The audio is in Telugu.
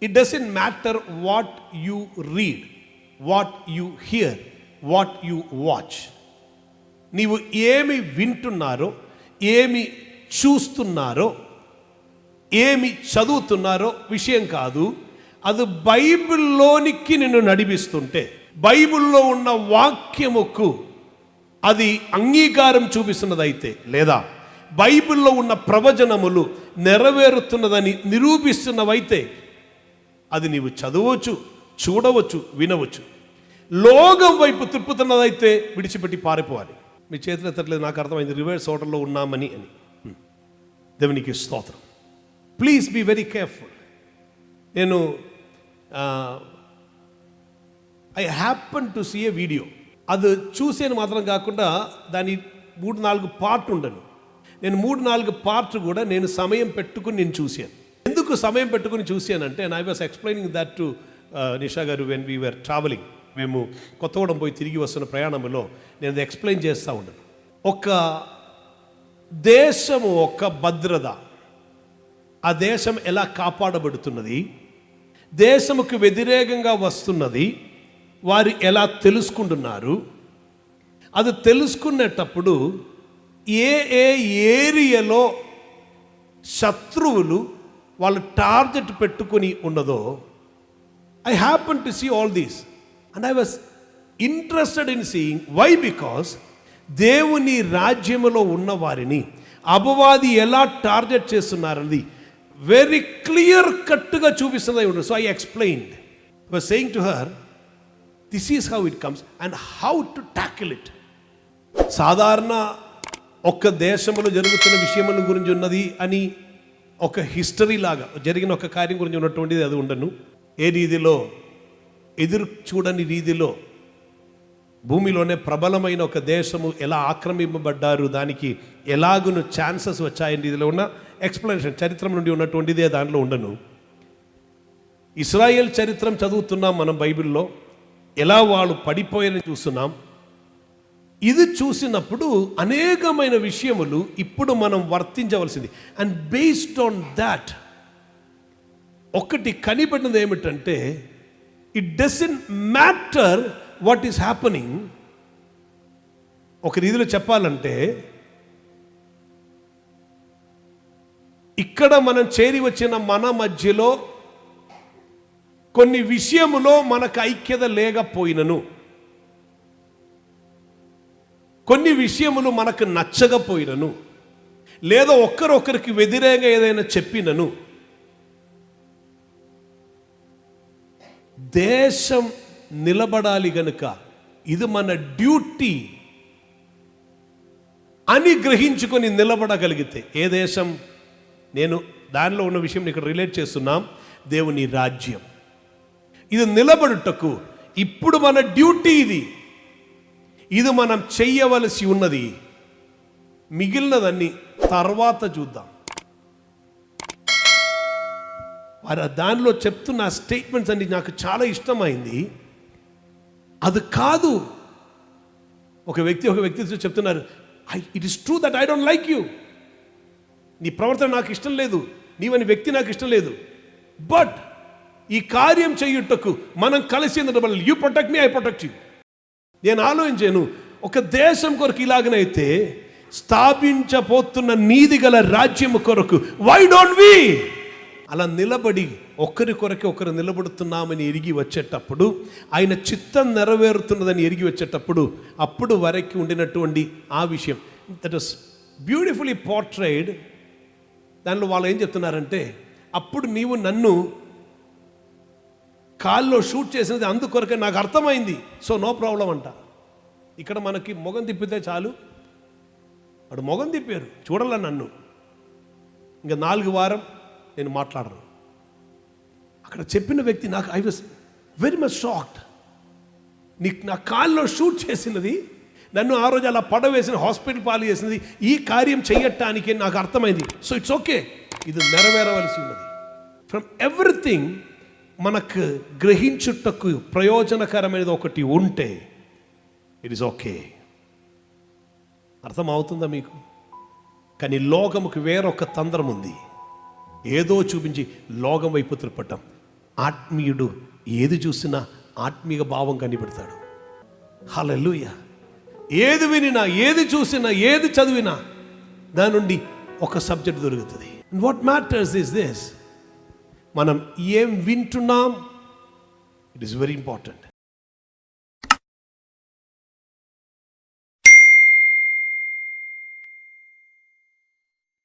It doesn't matter what you read, what you here, what you watch. నీవు ఏమి వింటున్నారో, ఏమి చూస్తున్నారో, ఏమి చదువుతున్నారో విషయం కాదు. అది బైబిల్లోనికి నిన్ను నడిపిస్తుంటే, బైబిల్లో ఉన్న వాక్యముకు అది అంగీకారం చూపిస్తున్నదైతే, లేదా బైబిల్లో ఉన్న ప్రవచనములు నెరవేరుతున్నదని నిరూపిస్తున్నవైతే అది నీవు చదవచ్చు, చూడవచ్చు, వినవచ్చు. లోకం వైపు తిప్పుతున్నదైతే విడిచిపెట్టి పారిపోవాలి. మీ చేతులు ఎత్తట్లేదు, నాకు అర్థమైంది, రివర్స్ ఆర్డర్లో ఉన్నామని అని. దేవునికి స్తోత్రం. Please be very careful. నేను I happen to see a video. అది చూసేది మాత్రం కాకుండా దాని 3-4 పార్ట్ ఉండను. నేను 3-4 పార్ట్ కూడా నేను సమయం పెట్టుకుని నేను చూశాను. ఎందుకు సమయం పెట్టుకుని చూశానంటే, I was explaining that to Nisha garu when we were travelling. మేము కొత్తగూడెం పోయి తిరిగి వస్తున్న ప్రయాణంలో నేను అది ఎక్స్ప్లెయిన్ చేస్తూ ఉన్నాను. ఒక దేశము ఒక భద్రత, ఆ దేశం ఎలా కాపాడబడుతున్నది, దేశముకు వ్యతిరేకంగా వస్తున్నది వారు ఎలా తెలుసుకుంటున్నారు, అది తెలుసుకునేటప్పుడు ఏ ఏ ఏరియాలో శత్రువులు వాళ్ళు టార్గెట్ పెట్టుకుని ఉన్నదో, I happen to see all these and I was interested in seeing. Why? Because దేవుని రాజ్యములో ఉన్న వారిని అపవాది ఎలా టార్గెట్ చేస్తున్నారని వెరీ క్లియర్ కట్గా చూపిస్తుంది ఉండదు. So I explained, I was saying to her, this is how it comes and how to tackle it. సాధారణ ఒక్క దేశంలో జరుగుతున్న విషయముల గురించి ఉన్నది అని ఒక హిస్టరీ లాగా జరిగిన ఒక కార్యం గురించి ఉన్నటువంటిది అది ఉండను. ఏ రీతిలో ఎదురు చూడని రీతిలో భూమిలోనే ప్రబలమైన ఒక దేశము ఎలా ఆక్రమింపబడ్డారు, దానికి ఎలాగును ఛాన్సెస్ వచ్చాయని రీతిలో ఉన్న ఎక్స్ప్లెనేషన్ చరిత్ర నుండి ఉన్నటువంటిదే దాంట్లో ఉండను. ఇస్రాయేల్ చరిత్రం చదువుతున్నాం మనం బైబిల్లో, ఎలా వాళ్ళు పడిపోయారని చూస్తున్నాం. ఇది చూసినప్పుడు అనేకమైన విషయములు ఇప్పుడు మనం వర్తించవలసింది. అండ్ బేస్డ్ ఆన్ దాట్ ఒకటి కనిపెట్టినది ఏమిటంటే, it doesn't matter what is happening. ఒక రీతిలో చెప్పాలంటే, ఇక్కడ మనం చేరి వచ్చిన మన మధ్యలో కొన్ని విషయములో మనకు ఐక్యత లేకపోయినను, కొన్ని విషయములు మనకు నచ్చకపోయినను, లేదా ఒక్కరొకరికి వ్యతిరేకంగా ఏదైనా చెప్పినను, దేశం నిలబడాలి గనుక ఇది మన డ్యూటీ అని గ్రహించుకొని నిలబడగలిగితే, ఏ దేశం, నేను దానిలో ఉన్న విషయం ఇక్కడ రిలేట్ చేస్తున్నాం, దేవుని రాజ్యం. ఇది నిలబడుటకు ఇప్పుడు మన డ్యూటీ ఇది మనం చెయ్యవలసి ఉన్నది. మిగిలినదన్నీ తర్వాత చూద్దాం. వారు దానిలో చెప్తున్న స్టేట్మెంట్స్ అన్ని నాకు చాలా ఇష్టమైంది. అది కాదు, ఒక వ్యక్తి చెప్తున్నారు, it is true that I don't like you, నీ ప్రవర్తన నాకు ఇష్టం లేదు, నీవని వ్యక్తి నాకు ఇష్టం లేదు, బట్ ఈ కార్యం చేయుటకు మనం కలిసి you protect me, I protect you. నేను ఆలోచించాను, ఒక దేశం కొరకు ఇలాగనైతే స్థాపించబోతున్న నీతి గల రాజ్యం కొరకు వై డోంట్ వి అలా నిలబడి ఒకరి కొరకే ఒకరు నిలబడుతున్నామని ఎరిగి వచ్చేటప్పుడు, ఆయన చిత్తం నెరవేరుతున్నదని ఎరిగి వచ్చేటప్పుడు, అప్పుడు వరకు ఉండినటువంటి ఆ విషయం దట్ వాస్ బ్యూటిఫుల్లీ పోర్ట్రేడ్. దానిలో వాళ్ళు ఏం చెప్తున్నారంటే, అప్పుడు నీవు నన్ను కాల్లో షూట్ చేసినది అందుకొరకే నాకు అర్థమైంది, సో నో ప్రాబ్లం అంట. ఇక్కడ మనకి మొగం తిప్పితే చాలు, వాడు మొగం తిప్పారు, చూడాల నన్ను, ఇంకా 4 వారం నేను మాట్లాడను. అక్కడ చెప్పిన వ్యక్తి నాకు, I was very much shocked. నీకు నా కాల్లో షూట్ చేసినది, నన్ను ఆ రోజు అలా పడవేసిన, హాస్పిటల్ పాలు చేసినది ఈ కార్యం చేయటానికి నాకు అర్థమైంది. సో ఇట్స్ ఓకే, ఇది నెరవేరవలసి ఉన్నది. ఫ్రమ్ ఎవ్రీథింగ్ మనకు గ్రహించుటకు ప్రయోజనకరమైనది ఒకటి ఉంటే ఇట్ ఈస్ ఓకే. అర్థమవుతుందా మీకు? కానీ లోకముకు వేరొక తంత్రం ఉంది, ఏదో చూపించి లోకం వైపు తిప్పటం. ఆత్మీయుడు ఏది చూసినా ఆత్మీయ భావం కనిపెడతాడు. హల్లెలూయా. ఏది వినినా, ఏది చూసినా, ఏది చదివినా దాని నుండి ఒక సబ్జెక్ట్ దొరుకుతుంది. వాట్ మ్యాటర్స్ ఇస్ దిస్, మనం ఏం వింటున్నాం, ఇట్ ఈస్ వెరీ ఇంపార్టెంట్.